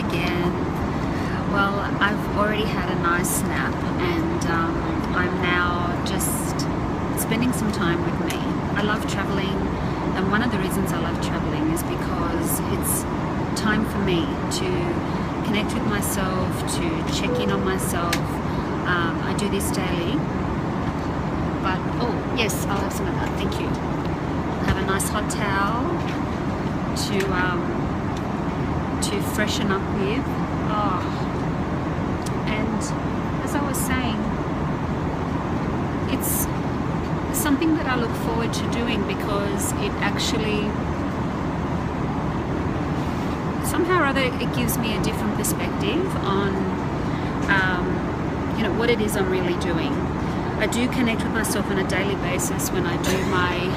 again. Well, I've already had a nice nap, and I'm now just spending some time with me. I love traveling, and one of the reasons I love traveling is because it's time for me to connect with myself, to check in on myself. I do this daily, but oh yes, I'll have some of that, thank you. Have a nice hot towel to freshen up with. Oh. And as I was saying, it's something that I look forward to doing because it actually, somehow or other, it gives me a different perspective on what it is I'm really doing. I do connect with myself on a daily basis when I do my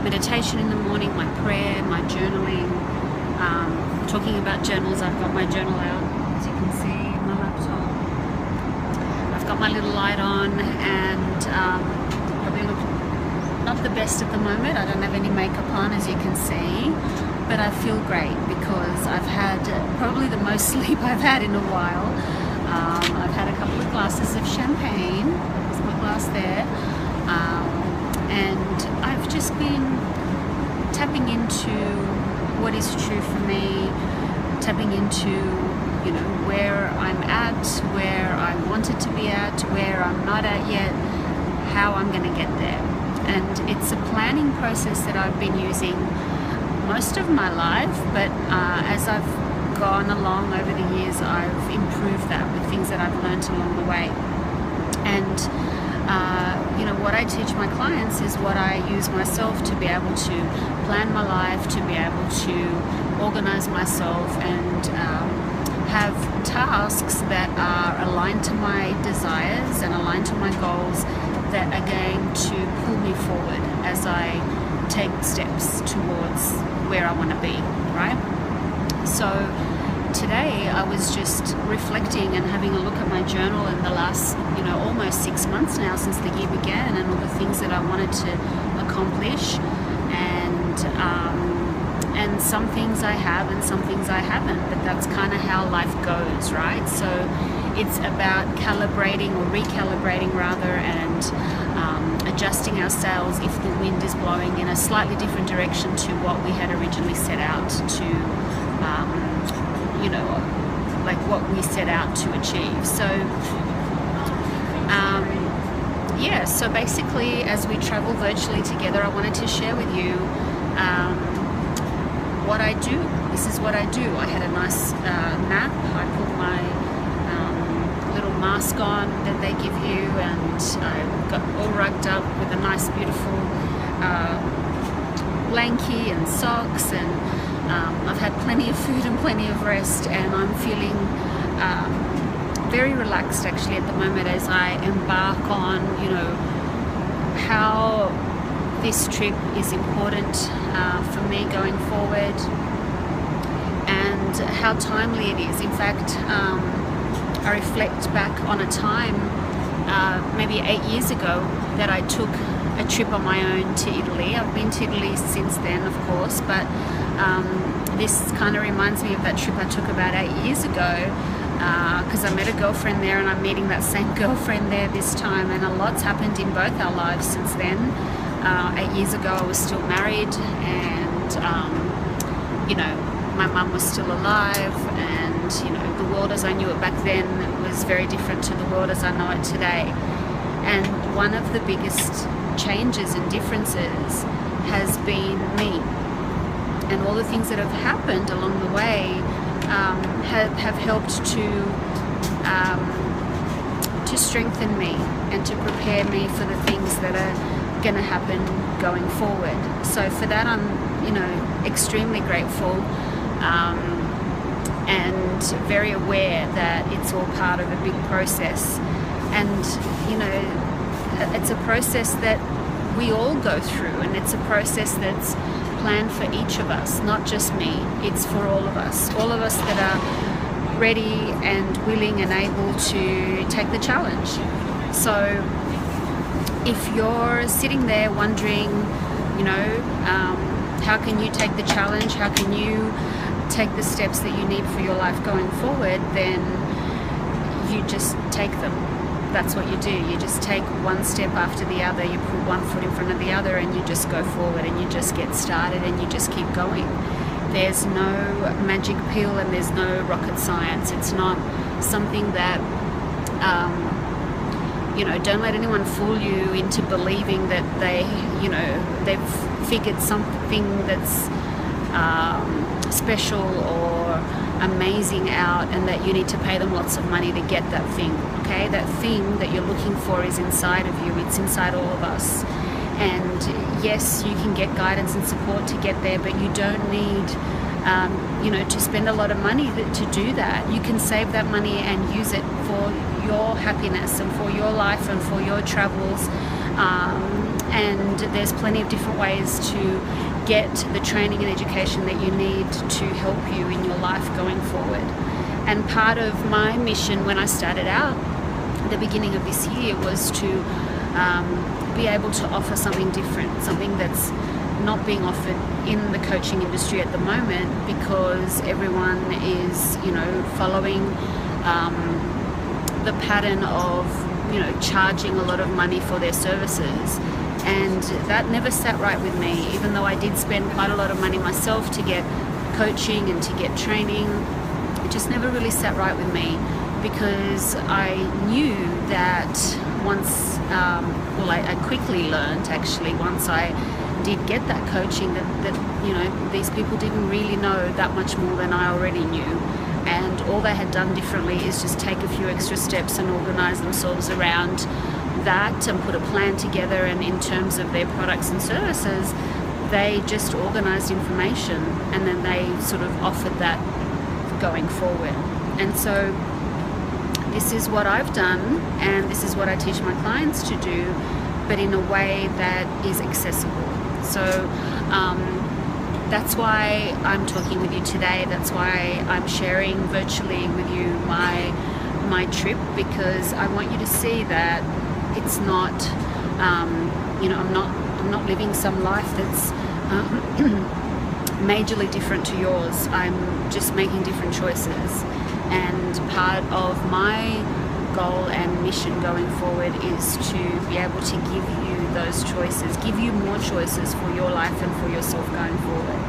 meditation in the morning, my prayer, my journaling. Talking about journals, I've got my journal out, as you can see, my laptop. I've got my little light on, and probably look not the best at the moment. I don't have any makeup on, as you can see, but I feel great because I've had probably the most sleep I've had in a while. I've had a couple of glasses of champagne. There's my glass there, and I've just been tapping into what is true for me, tapping into where I'm at, where I wanted to be at, where I'm not at yet, how I'm going to get there. And it's a planning process that I've been using most of my life, but as I've gone along over the years, I've improved that with things that I've learned along the way. And what I teach my clients is what I use myself to be able to plan my life, to be able to organize myself, and have tasks that are aligned to my desires and aligned to my goals that are going to pull me forward as I take steps towards where I want to be, right? So today I was just reflecting and having a look at my journal in the last, almost 6 months now since the year began, and all the things that I wanted to accomplish, and some things I have and some things I haven't, but that's kind of how life goes, right? So it's about calibrating or recalibrating rather, and adjusting our sails if the wind is blowing in a slightly different direction to what we had originally set out to like what we set out to achieve. So so basically, as we travel virtually together, I wanted to share with you what I do. This is what I do. I had a nice nap. I put my little mask on that they give you, and I got all rugged up with a nice beautiful blankie and socks, and I've had plenty of food and plenty of rest, and I'm feeling very relaxed actually at the moment as I embark on how this trip is important for me going forward, and how timely it is. In fact, I reflect back on a time maybe 8 years ago that I took a trip on my own to Italy. I've been to Italy since then, of course, but this kind of reminds me of that trip I took about 8 years ago, because I met a girlfriend there, and I'm meeting that same girlfriend there this time, and a lot's happened in both our lives since then. 8 years ago I was still married, and my mum was still alive, and the world as I knew it back then was very different to the world as I know it today. And one of the biggest changes and differences has been me, and all the things that have happened along the way have helped to strengthen me and to prepare me for the things that are going to happen going forward. So for that, I'm extremely grateful, and very aware that it's all part of a big process, and it's a process that we all go through, and it's a process that's planned for each of us, not just me. It's for all of us that are ready and willing and able to take the challenge. So if you're sitting there wondering, how can you take the challenge? How can you take the steps that you need for your life going forward, then you just take them. That's what you do. You just take one step after the other. You put one foot in front of the other, and you just go forward, and you just get started, and you just keep going. There's no magic pill, and there's no rocket science. It's not something that don't let anyone fool you into believing that they've figured something that's special or amazing out, and that you need to pay them lots of money to get that thing. Okay, that thing that you're looking for is inside of you. It's inside all of us. And yes, you can get guidance and support to get there, but you don't need to spend a lot of money to do that. You can save that money and use it for your happiness and for your life and for your travels. And there's plenty of different ways to get the training and education that you need to help you in your life going forward. And part of my mission when I started out at the beginning of this year was to be able to offer something different, something that's not being offered in the coaching industry at the moment, because everyone is following the pattern of charging a lot of money for their services. And that never sat right with me, even though I did spend quite a lot of money myself to get coaching and to get training. It just never really sat right with me, because I knew that once, I quickly learned actually once I did get that coaching that these people didn't really know that much more than I already knew. And all they had done differently is just take a few extra steps and organize themselves around that and put a plan together. And in terms of their products and services, they just organized information, and then they sort of offered that going forward. And so this is what I've done, and this is what I teach my clients to do, but in a way that is accessible. So that's why I'm talking with you today. That's why I'm sharing virtually with you my trip, because I want you to see that it's not, I'm not living some life that's majorly different to yours. I'm just making different choices. And part of my goal and mission going forward is to be able to give you those choices, give you more choices for your life and for yourself going forward,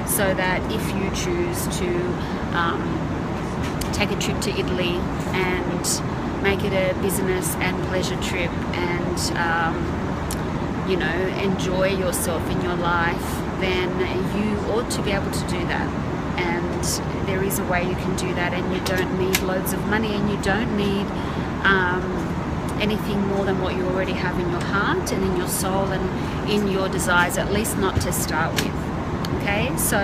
so that if you choose to take a trip to Italy and make it a business and pleasure trip and enjoy yourself in your life, then you ought to be able to do that. And there is a way you can do that, and you don't need loads of money, and you don't need anything more than what you already have in your heart and in your soul and in your desires, at least not to start with. Okay, so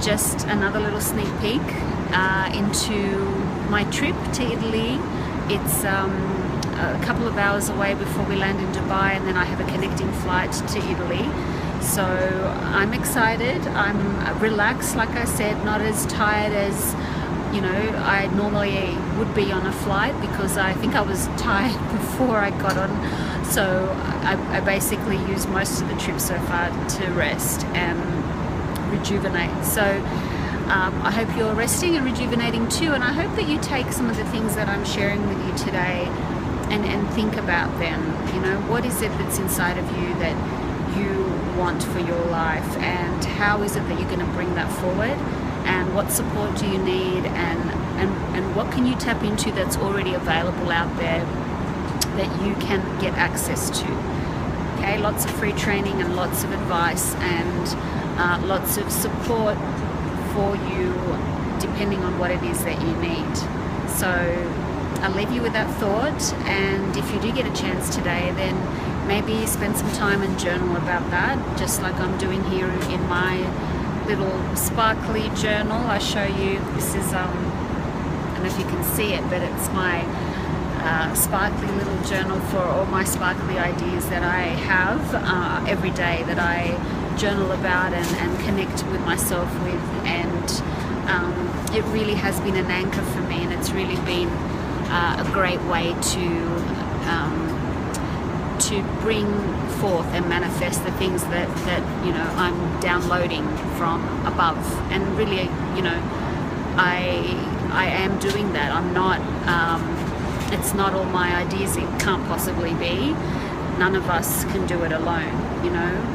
just another little sneak peek into my trip to Italy. It's a couple of hours away before we land in Dubai, and then I have a connecting flight to Italy. So I'm excited, I'm relaxed, like I said, not as tired as I normally would be on a flight, because I think I was tired before I got on. So I basically used most of the trip so far to rest and rejuvenate. So I hope you're resting and rejuvenating too, and I hope that you take some of the things that I'm sharing with you today and think about them. What is it that's inside of you that you want for your life, and how is it that you're going to bring that forward, and what support do you need, and what can you tap into that's already available out there that you can get access to. Okay, lots of free training and lots of advice and lots of support for you depending on what it is that you need. So I'll leave you with that thought, and if you do get a chance today, then maybe spend some time and journal about that, just like I'm doing here in my little sparkly journal. I show you, this is, I don't know if you can see it, but it's my sparkly little journal for all my sparkly ideas that I have every day, that I journal about and connect with myself with. And it really has been an anchor for me, and it's really been a great way to to bring forth and manifest the things that you know, I'm downloading from above. And really, you know, I am doing that. I'm not, it's not all my ideas. It can't possibly be. None of us can do it alone, you know.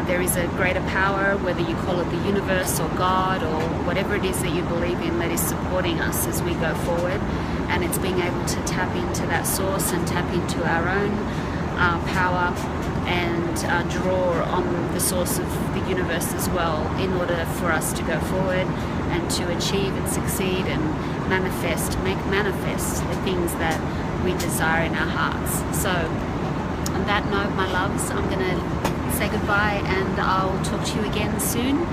There is a greater power, whether you call it the universe or God or whatever it is that you believe in, that is supporting us as we go forward. And it's being able to tap into that source and tap into our own power and draw on the source of the universe as well, in order for us to go forward and to achieve and succeed and manifest, make manifest the things that we desire in our hearts. So on that note, my loves, I'm going to say goodbye, and I'll talk to you again soon,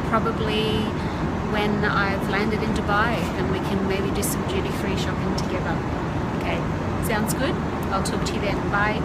probably when I've landed in Dubai and we can maybe do some duty-free shopping together. Okay, sounds good? I'll talk to you then. Bye.